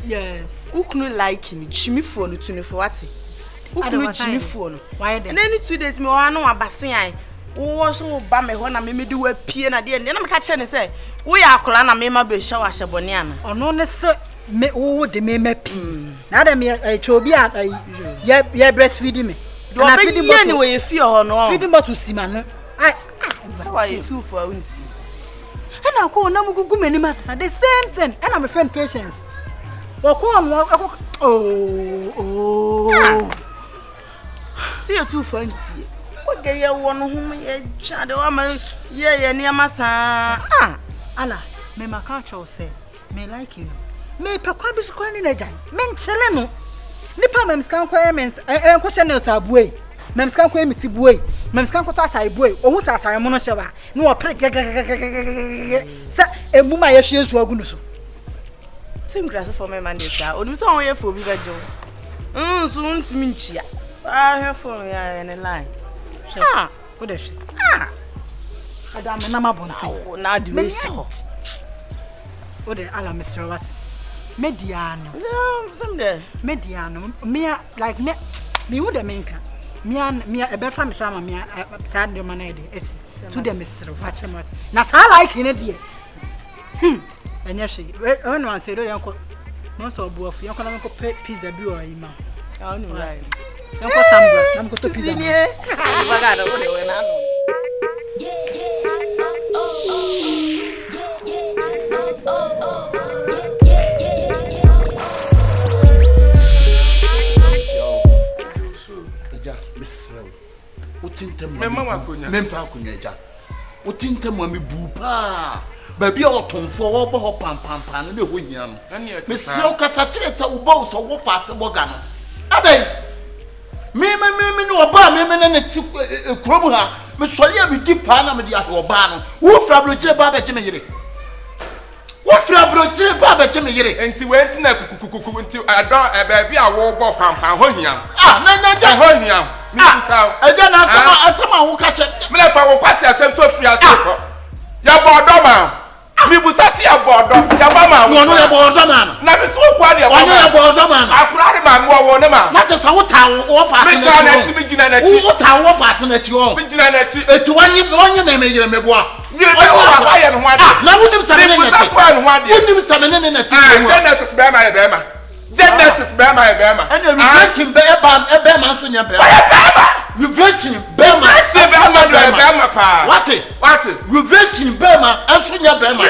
Yes. Who couldn't like me? Jimmy phone to me for what? Who couldn't Jimmy phone? Why then? And then 2 days, me one no basin. Who was so bad me when I made do a pee and at the end. Then I'm catching and say, we are Colana Mema be shower Shaboniana. Or no, necessarily. Me oh the me pee. Now that me I told you yeah breastfeeding me. Do I feed him anyway if you or no? Feed him to see man. How are you two for winty? And I call no go many masses the same thing. And I'm a friend patience. Oh. See you two for winty. What gay you one whom ye shadow woman yeah near massa. Allah, me my culture say, me like you. Me pe kwa bisu kwa ni na jan. Me nchele no. Nipa memskan kwa mens enko channel sa buei. Memskan kwa emiti buei. Memskan kwa tata buei. Ohun sa atare mo no hye na wo pre sa emu ma ye hye nsu agu no so. Tim grass for me man dey onu so won ye for bi beje o. So ntimi nchia. He for ya in line. What is it? Adam na mabonte. Na di we so. What the ala Mr. What? Mediano. No, some there. Mediano. Me like me who the menka. Me a befa me sama me sad de manade. Es to the Mr. Watch him what. Na sa like in it. And yes, when one say do uncle no so buof you can go pizza bi or ima. I know right. Uncle Sandra, I'm going to pizza. Bagada what they went on. Baby autumn for over pam no ho hia no. Miss Kasa chire sa wo bo so wo pass boga no. Adai. Me no oba me na ti krom ha. Me sori am di pa na me di ahe oba no. Wo fra bro chire ba be che me yire. Wo fra bro chire ba be che me yire. Enti we enti na kukukuku enti adon baby a wo bo pam ho hia. Na ja ho hia. Me bisa. Eja na asama wo ka che. Me na fa wo kwase asem so free aseko. Ya bodo ma. Mi busasi ya bodo ya mama wo no ya bodo man na mi so kwa de ya mama ya bodo man akura de man wo ne ma na je sa wo ta wo fa mi ta na ti mi gina na ti wo ta wo fa se na ti o mi gina na ti eti wonye me yire me boa yire me wo ba ye no ho ade na wonim sa me ne na ti wonim sa me ne na ti Genesis be ma ye be ma Genesis be ma ye be ma and the regression be ma so nya be regression be ma pa what regression be ma anso nya be ma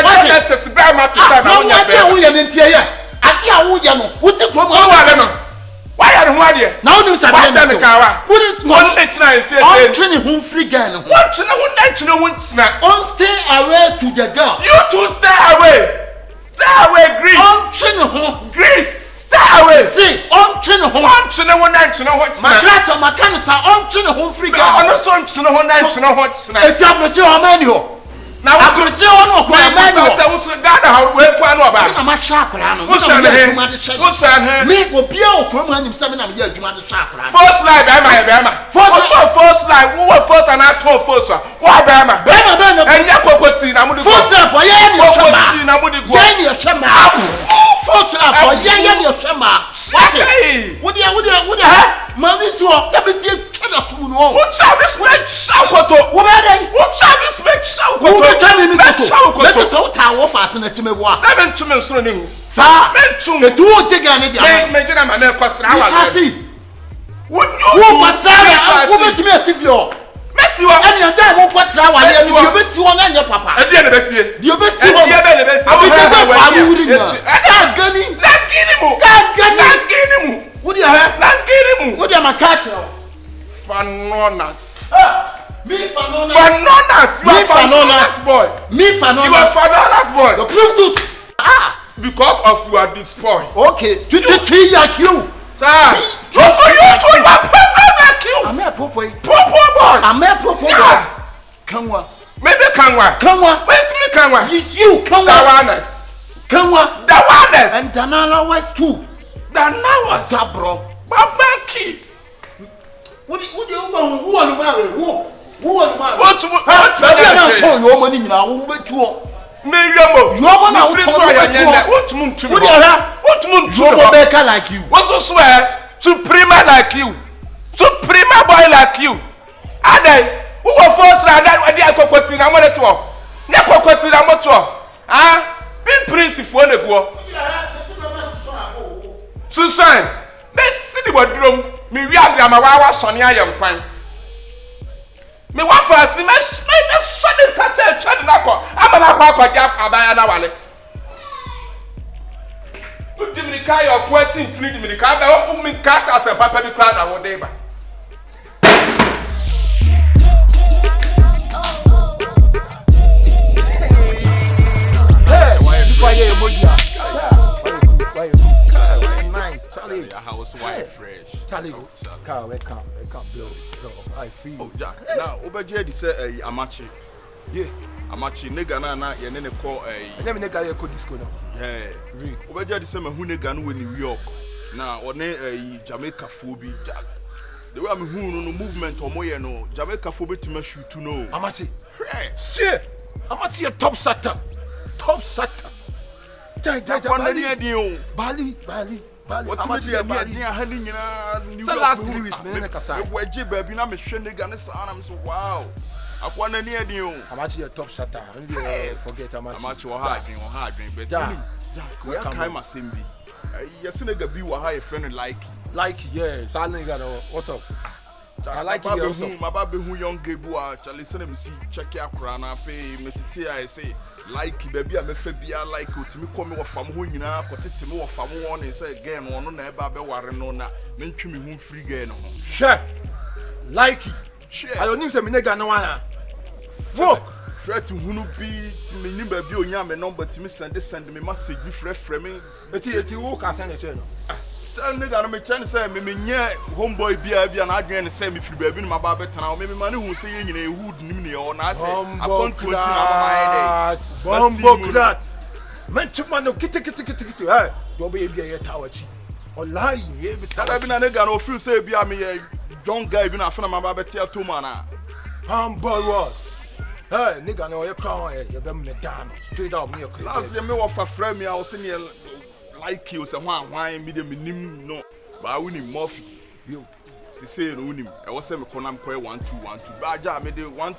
Genesis be ma ti sa na nya be ma wo ye ne ntie ye ade a wo ye no wo ti kro mo wa le no wa ya ne ho ade na wonim sa me ka wa wo is no let na in face on training who free girl no what na wo na chine wo tina on stay away to the girl you too stay away Greece on training who Greece stay away see on training who wo na chine wo tina magrata makanisa on training who free girl ono so chine wo na chine wo tina eti abrochi o mani ho na abrochi o no ko mani ho se wo so gada ha we kwa no ba na ma sha akora no wo shan he me obi a okro mu anyim sabe na me adwuma de sha akora first line be ma first line wo first and I told first wo be ma enya kokoti na mu di first line for ye ni kokoti na mu di go ye ni shema first line for ye ni shema what ha ma this one sabe si twa sumu no wo cha this make shakoto wo be dey wo cha this make shakoto wo cha me koto let us out our fast na chime bo a na me ntume nsoro ne hu sa me ntum etu wo jega ne dia me jina ma me kwasra wa wo kwasra wo betimi asivio Messi wa eni anda wo kwasra wa le ni obesi wo na nye papa e die ne besie di obesi wo e be ne besie abi be fa mu wuri na gani wo dia he na gini mu wo dia makachiro fanonas me fanonas you are fanonas boy you are fanonas boy the proof to because of you are this boy okay tu like you sir you are perfect like you I'm a popo boy I'm a popo boy kanwa maybe kanwa where's me kanwa it's you kanwa dawanes and danala was too danawas dabro babaki wo no ma what na to yo mani nyina wo betuo Me yomo. Yomo na free to ayanya. What mum to. What ya? What mum to. Yomo baker like you. What's so swear? Suprema like you. Suprema boy like you. Ade, who was first na that we dey akokoti na mo de to. Na akokoti na mo to. Ah, be prince for na go. Susan, let's see the wardrobe. Me wi agrama wa sone ayem kwan. Me wa fa si me shut this say chad na ko. Amana kwa kwaja abaya na wale. Dominica your quentin three Dominica be o me cast as a papa be crowd na wo dey ba. Hey, why you emoji? Charlie, Your house white fresh. Charlie, car, we can't blow. I feel. Oh, Jack. Now, over here, they say Amachi. Yeah, Amachi, nigga, na, your name call I never nigga you could disco now. yeah. Over here, they say, who nigga no in New York. Now, or Jamaica phobia. Jack. The way I'm who no movement or more, no Jamaica phobia to me shoot to know. Amati, Fresh. yeah, Amati a top setter. Bali. What's my dear, honey, you So last 3 weeks, man, like I said. Wedgie, baby, I'm a shindig and I'm so wow. I want to near you. Amati a top setter. Forget Amati. Amachi or hard drink, but Jack, we are kind of Simbi. Yes, nigga, be what high friend like, yeah, silent got what's up? I like it also. My baby who young Yeboah, Charlie send me see check your crown pay me I say Lykee baby I'm a fabia like to me come off from who you know protect me off from one and say again one on never be worry no na me twi me hu free girl no Sure. Lykee. share I don't need some nigga no one. fuck try to who be to me ni baby onya me number to me send me message free me Eti who can send it no. tell nigga no me chen say me nye homeboy B.I.B and adwen say me free baby my baby tana me money who say you nyina hood nim ne o na say I can't to na Bombo clat. Man chuma no kiti eh. Do be a tawachi. Wallahi ye be that be na nigga no feel say be me young guy be na fena my baby tell to man na Bombo what? Hey, nigga no you crown you be me down straight up me your last year me wa fa frame me I was in here like you say why me dem nim no ba we nim Murphy you. say no nim e was say me konam koy 1-2 ba ja me de 1-2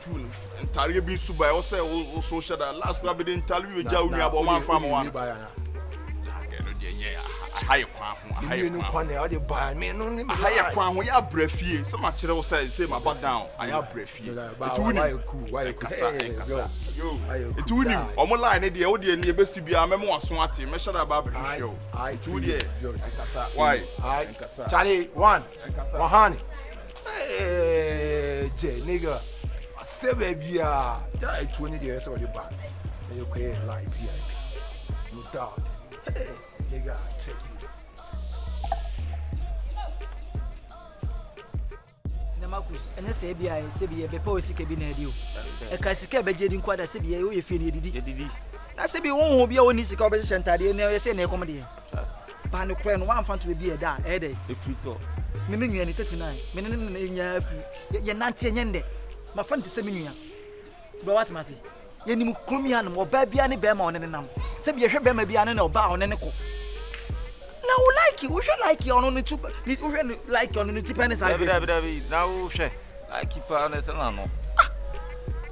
entare bi su ba e was say o social that last we be de entare we ja we about man farm one high kwan ho high kwan e dey buy me no nim high kwan ho ya brafie so ma kire wo say my back down I ya brafie it why kasa yo it woni omo line dey wo dey na e besi bia me mo waso ate me shada ba brafie yo it wo dey kasa why kasa Charlie one honey je nigga say baby ah that 20 days or the back and you create like B.I.B no doubt hey nigga check you ene se bia se bia be po sike bi na edi o e ka sike be je di nkwada se bia o ye fie na edidi na se bi won ho bia oni sika obe shentade ne se na e kom de ba ne kure no wan fa to be e da e de e free to me nua ni 39 me ne nya afu ye nante nyende ma fa nte se me nua bro what ma se ye ni mu krumi an mo ba bia ne be ma one ne nam se bia hwe be ma bia ne na oba one ne ko na wo like we should like you on the two we should like on the two pennies David now she like pa na se na no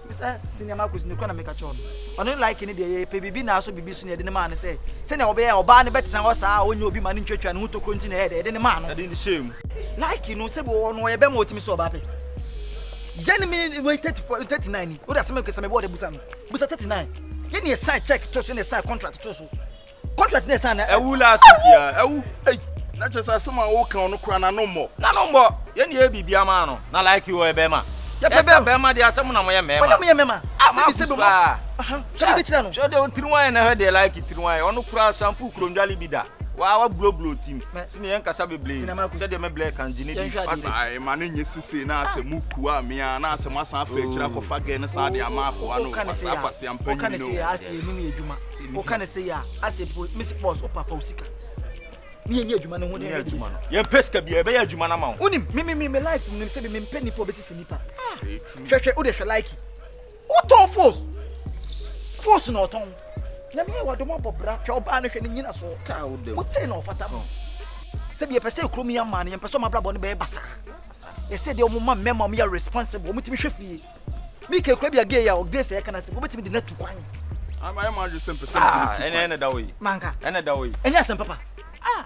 Mr. Senior Marcus ni kwa na make a chon ono like ni de pe bibi na so bibi so ne de ne ma ne se na oba ya oba ne betena ho saa onye obi ma ne ntwetwa ne ho tokro nti na he de ne ma no de ni shame like no se bo no ye be ma otimi so oba pe jeni me 39 o da se me kesa me bo de busa 39 ye ne sign check to so ne sign contract to so contract ne sign ewu last week ya ewu na chesa sama wo kan no kura na no mo ye ne e bibia ma no na like you e be ma ya be ma de asem na mo ye mema mo ye mema se bi se bo so bi tira no so de on tiriwan na he de like tiriwan ono kura shampoo krondwale bi da wa blow team sine yen kasa beble se de me black and jini bi ai ma ne nyesisi na ase muku a me na ase masan fa kira ko fa ge ne sa de ama ko anu pase ampanyi no o kan se ase enu ne eduma o kan se ya ase miss boss opa fa usika ni yen eduma no ho de eduma no yen peska bi e be eduma na ma unim me life nim se be me mpani for be sisi nipa hwehwe o de hwe like o ton force force no ton na me wa do mo bobra hwe oba na hwe ni nyina so ka wo dem mo say no fata mo se bi e pese kromi ya man ye pese ma bra bo ne be basa e se de o mo ma mema mo ya responsible mo timi hwe fie mi ke kra bi age ya o grace e kana se mo timi de na tu kwan ama ya ma ju sem pese ene da we manka ene da we enya sem papa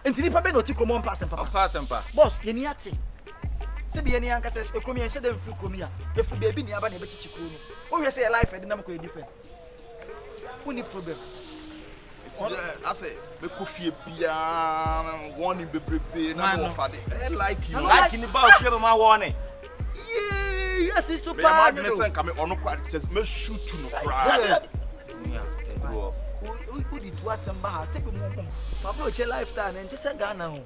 entini pa be no ti kromo mpa sem papa fa sem pa boss ye ni ate se bi ye ni anka se kromi ye hye dem free kromi ya e fu be bi ni aba na be chichi kromi o hwe se your life e de na ko e different woni problem I say me ko fie bia one in bebrebe na mo fa de like you like ni ba fie be ma wo ne yes it's super me ma me sen ka me ono kwa just me shoot no cry who did to assemble ha se be mo fa bro che lifestyle na nti se Ghana ho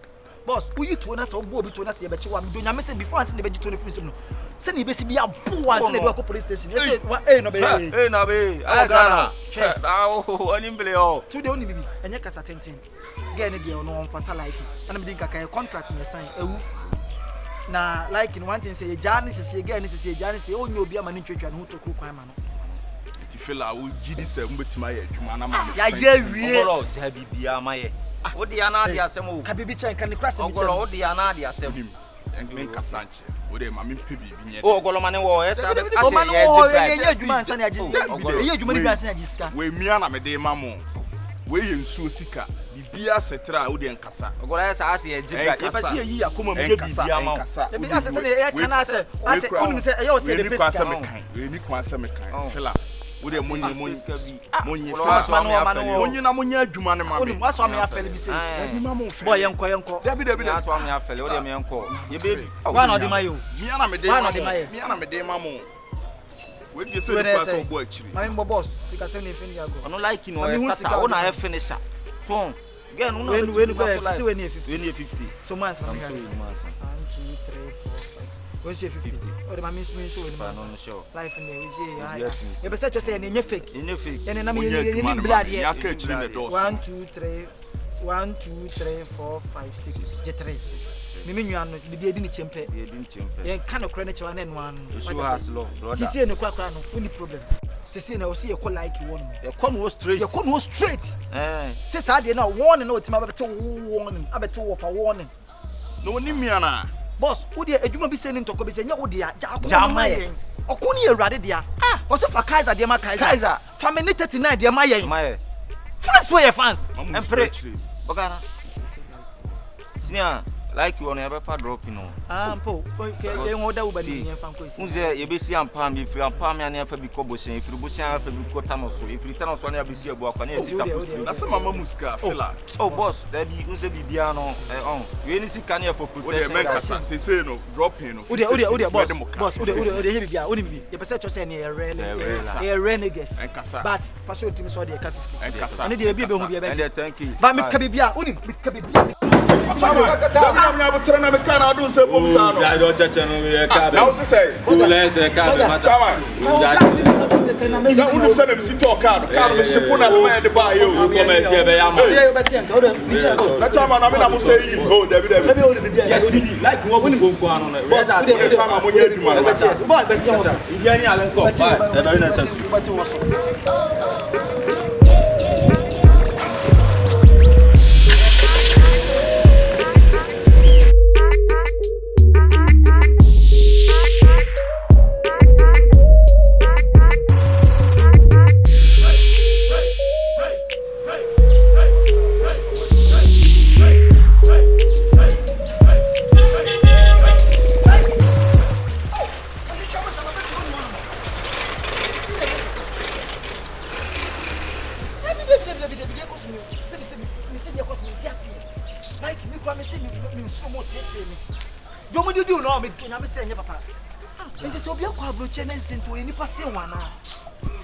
boss who you to na so bo bi to na se be che wa me do nya me se before se ne be ji to ne free no se ne be si bia bo an se ne be ko police station e say no be na be Ghana oni mbele o today oni bibi enye kasa tenten get ne de no on fata life na me din kaka contract ne sign ewu na like in one thing say jani sisi get ne sisi jani say onye obi ama ne twetwa ne ho to ko kwan ma no ti feel wo gidi se mbetima ya adwuma na ma ya ye wie ogolo ja bibia ma ye wo de ana de asem o ka bibi chen kan ne krasa mi ogolo wo de ana de asem men kasanche wo de ma me pe bibi nye o ogolo ma ne wo esa de ase ye ye adwuma ansa ne agi ye adwuma ni bi ansa ne agi sika we mia na me de ma mo we ye nsuo sika bibia setra wo de nkasa ogolo esa ase ye gibra ye ba si yi akoma me bibia ma e bi ase se ne ye kana ase onim se e yo se de pesika we ni kwa se me kan fela wo de monye na monye adwuma ne ma me onim waso me afele bi se adwuma mo boy yenko dabi waso me afele wo de me yenko ye baby wa na de mayo mia na me de ma mo we dey say the pass of boy chiri ma me boss sika se ne fin ya go ono like no start ona e finisher so again no we no 50 we need 50 so man so 1 2 3 4 5 we say 50 o de ma me so we no sure life ne we say e be say to say ne nye fake ene na me ni blood ye ya ka chiri ne do 1 2 3 1 2 3 4 5 6 je 3 me nua no bibi edi ni chempe yen ka no kra ne chewa ne no an so has law brother ti see no kwa no we ni problem se see na o see e ko like one e ko no straight se sa de na warning na o ti ma be te warning abete wo fa warning no ni mia na boss wo de adwuma bi se ni ntoko bi se nya wo de ja akoma yen okuni ewrade dia o se fa Kaiser de ma Kaiser family 39 de ma yen fans we fans empre bogana sinia like you on ever fa drop no ampo ye ngoda wo ba ni yen fan ko esi unze ye be si ampa mi free ampa mi ane fa bi ko bosen ifiri bosen afa bi ko tanoso ifiri tanoso na be si abu akwa na esita post na se mama muska fela oh boss that be unze bibia no on we ni sika na for protection o de kasa se no drop in no o de boss o de ye bibia oni bibi ye pese cho se ne ye renegades but fa so timi so de ka 50 ani de bibia be hu bibia be and thank you ba me ka bibia oni me ka bibia na me trena me kana do se bom sa no ya do cheche no we ka na o se say o le se ka be mata ya unim se na me si talk ka me shipo na me de ba yo ko me tie be ya ma ye be tie o de na chama na me na mo say yi ho David yes really like wo ko ko anu na boss de chama mo nya adwuma na boy be tie o sa idia ni ale nko ba e be na sasu nya me se nya papa enti se obi akwa abroche na nsento eni pase wana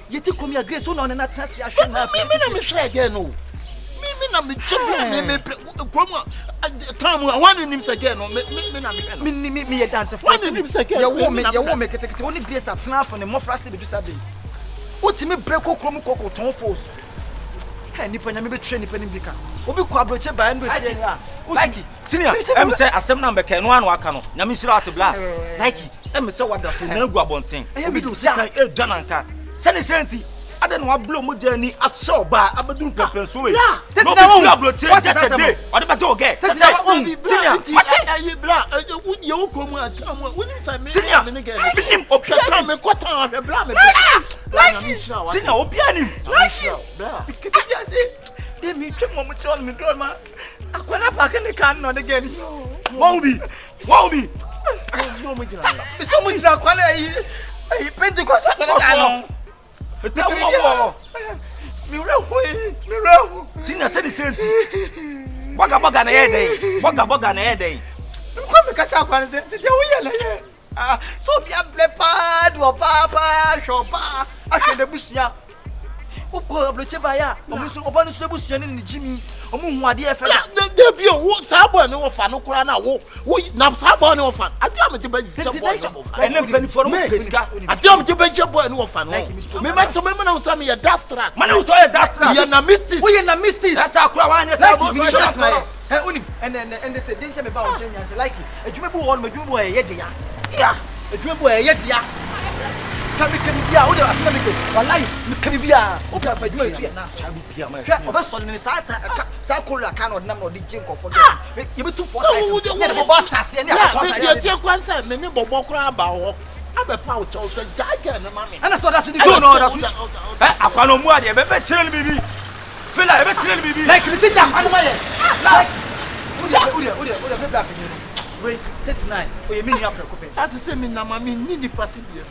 yeti komi agrese no na trans ya hwe na me na me hwe again no me na me chebo me krom time one nim se again no me na me me ye dance for one nim se again ye wo me ketekete oni grace atena afo ne mofra se bedu sabe otimi breko krom kokko ton force ha nipa nya me betwe nipa nim bika obi kwa abroche ba ndo tie ya Lykee senior em say asem na mbeka no anu aka no nya me shira atebla Lykee em say wada so na gu abonten e bi do sika e dwananka se ne senti ada no ablo mo jani asho ba abadun pepen so we no ablo tie just day ode ba jo ge senior ayi bra ye wo ko mu atam wo nim say me me ge nim opia me kwata ahwe bra me senior opia nim bra kibia say dem mi twem mo tro mi do ma akwana pa ke ne kan no de ge ni won bi no mo jira so mo jira kwana ayi Pentecost so de kan no mi rehu senior say the same thing boga na ye dey boga na ye dey ko me ka cha kwana say ti de wo ye na ye so bi ablepad wo papa shopa ahwe busia of course abloche ba ya omo so oba no so busia ni jimi omo hu ade efe de bi o sa boy ni wo fa no kura na wo na sa boy ni wo fa ati am te ba je boy ni wo fa ene mpani for mo pesika ati am te ba je boy ni wo fa no me ma to me na wo sa me ya dastrack man wo so ya dastrack ya na mystic wo ye na mystic asa akura wa anya sa bo hey oni and say dey say me ba on change say like adwuma bu won adwuma bu ye de ya adwuma bu ye de ya kami bia wo de asema me wallahi me kami bia o ka fa adwuma tu ya na cha bia ma hwe obeso ni sa kola kan o nam no de je nkofo de ye be tu 4 times ne bo asase ne a ye tie kwansa me ne bobo kura ba ho abepa o cho so jaga na mami ana so that's the no that's akwano mu ade be chire ni bibi fela be chire ni bibi like me sit down anuma ye like udia be black ni wait 39 o ye mini afre ko pe as say me na mami ni di party there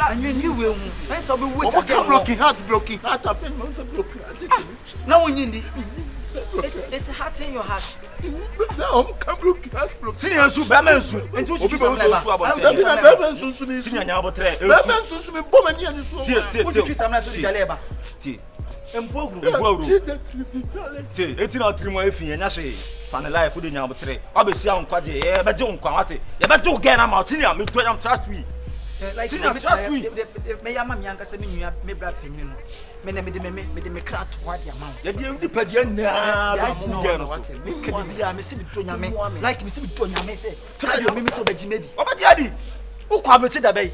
and you we hu I so be wait again blocking heart happen no so blocking heart na won yindi it's hurting your heart no come blocking heart senior su be man su enti o bi so about be senior nya abotre be su me bo mani ani su tie tu samna so digaleba tie empogru tie eti na trimo afin nya hwe fan life de nya abotre obesi an kwaje e be je nkwa wate ye be je again na ma senior me to am trust me like trust me me yama mi anka se me nua me bra panyin no me na me de kra to wa dia ma ye de padia na ba mu ge no me ka bia me se me to nyame like me se me to nyame se try me se obagimedi obadia di ukwa me che da bai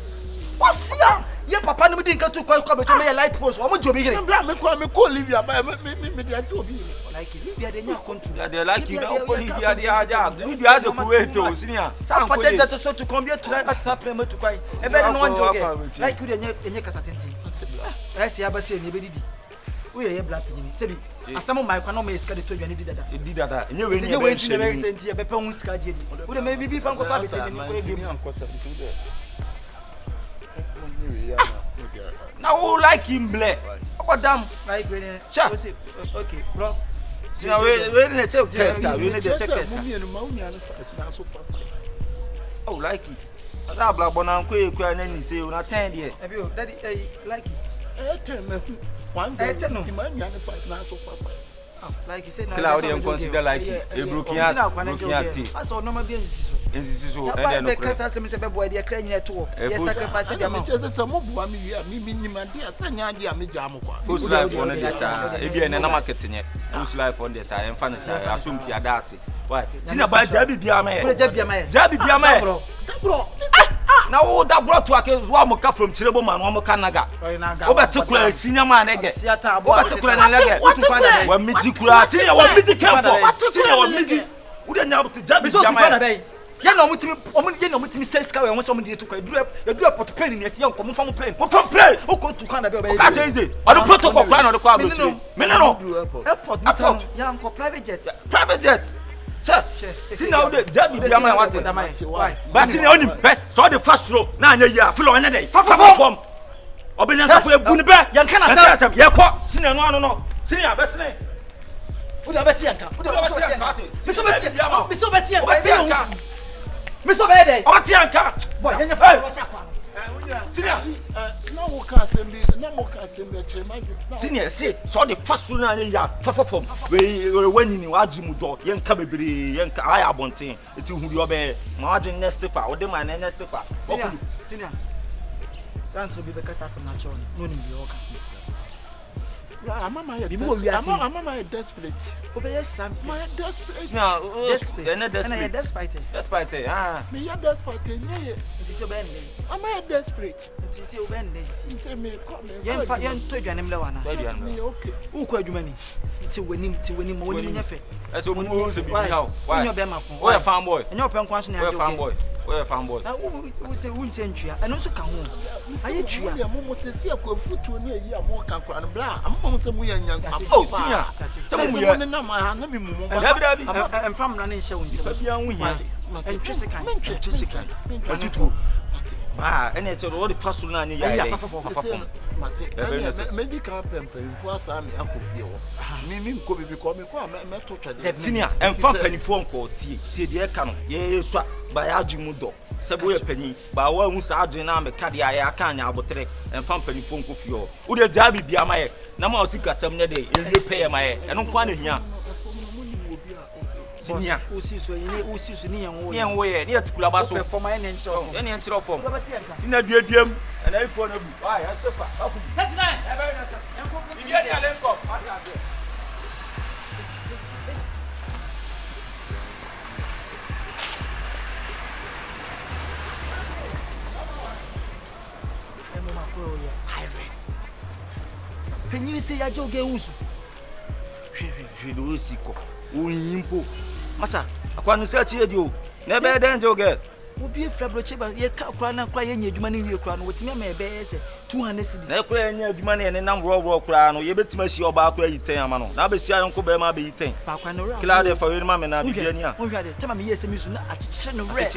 osia ye papa no me din ka to kwa me che me light post o mo jobi hire me ko Olivia ba me de ajobi like Olivia de nya control de like na Olivia de aja Olivia ze kuwait o senior sa for that so to combien to attrape me to kwai e be no one joke like you de nya kasa tenti esi abase ni be didi we ye black pini sebi asamo mai kwa no me iska de to dwane di dada enye we ni be senti e be pe hu iska die di we de me bibi fan ko ta beti ni ko e game now who like him ble okodam like we okay bro sina we ne say test ka we ne dey test oh like it ada bla bona nko e kwa na ni say una 10 there e bi o daddy like it 10 me 1 no ti ma nya ne 5 na so 5 like he said na Claudia consider like a broken heart aso no ma bi enzi so and no kasa se me se be boy dey kra nyina to ye sacrifice dey am just say mo bua mi wi mi nimande asanya ade a me jam kwa full life on the sa e bi na market nye full life on the sa em fa ne sa asumti adase why sina ba jabi bia ma ye jabi bia ma ye bro na wo da bro to ake wo am ka from chirebo man wo am ka naga wo betu kula senior man ege wo betu kula na lege wa miji kula senior wa miji kefo senior wa miji wo de nya jabi bia ma ye ya na omutimi say ska we won so omudi to kwa dura port plane ni esi yanko mo fa mo plane mo fa plane o ko tu kan da be o be ka say easy o do protocol kwa na do kwa abotire me no airport yanko private jet senior wo de jabi bia ma wate ba senior oni pe so the fast row na anya ya feel on dey fa form obenya so fo ebu ni be yanka na sa ye ko senior no ano no senior be senior uda beti yanka miso beti yanka Miso be dey. O ti anka. Boy, yenya fa lo sha kwa. Senior, na wo ka sembe chema ju. Senior say so the first one na ya fa form. We wani ni waji mu do yenka bebre yenka aya bonten. Eti hu di obe ma waji next fa. O de ma next fa. Senior. Sans be be kasa sam na chon. No ni bi oka. I'm desperate. Obey some. My desperate. No, Desperate. Despite it. Ah. Me desperate. It is your band. Am I desperate? It is your band. Say me come. Young told you and Mlawana. Me okay. Who called you money? To win him when you never. That's what moves a bit now. Why your bema? Where a farm boy? And your pen question. Where a farm boy? Where a farm boy? Who say wouldn't century and also come home. I hate you. I'm almost a sea of foot to near you. More can and blah. I'm almost a way and young. Oh, senior. Someone in my hand. Let me move. I'm from running showing. And Jessica. As you do. Ah, and it's already first one. Yeah, medical pemper for us. I'm Uncle Fio. Mimi could be called me for a senior and from penny phone call. See the account. Yes, by Ajimudo. Sabu penny, by one who's Arjuna, Cadia, Canya, Botre, and from penny phone for you. Would a jabby be a my number 6 or 7 days? You pay my head. I don't want it here. Senior, who sees me and way, near to Clabasso for my name, so any answer of form. Senior, dear, and I phone a why, I suffer. That's nice. Penny say I don't get who's. Uyimpo masa akwanu search you never danger girl Will be a flabro chamber, ye can't cry and cry in your money, you crown with me, my best 200 cities. I cry in your money and a number of crown, or you bet me your back where you tell man. Now be shy Uncle Bema be eating. Claudia for your mamma and I be here. We had a time yes, and you at Chino Red.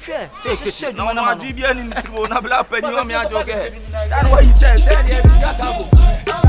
Share, say, no one of my GBN in the tribunal, and you are me. That's why you tell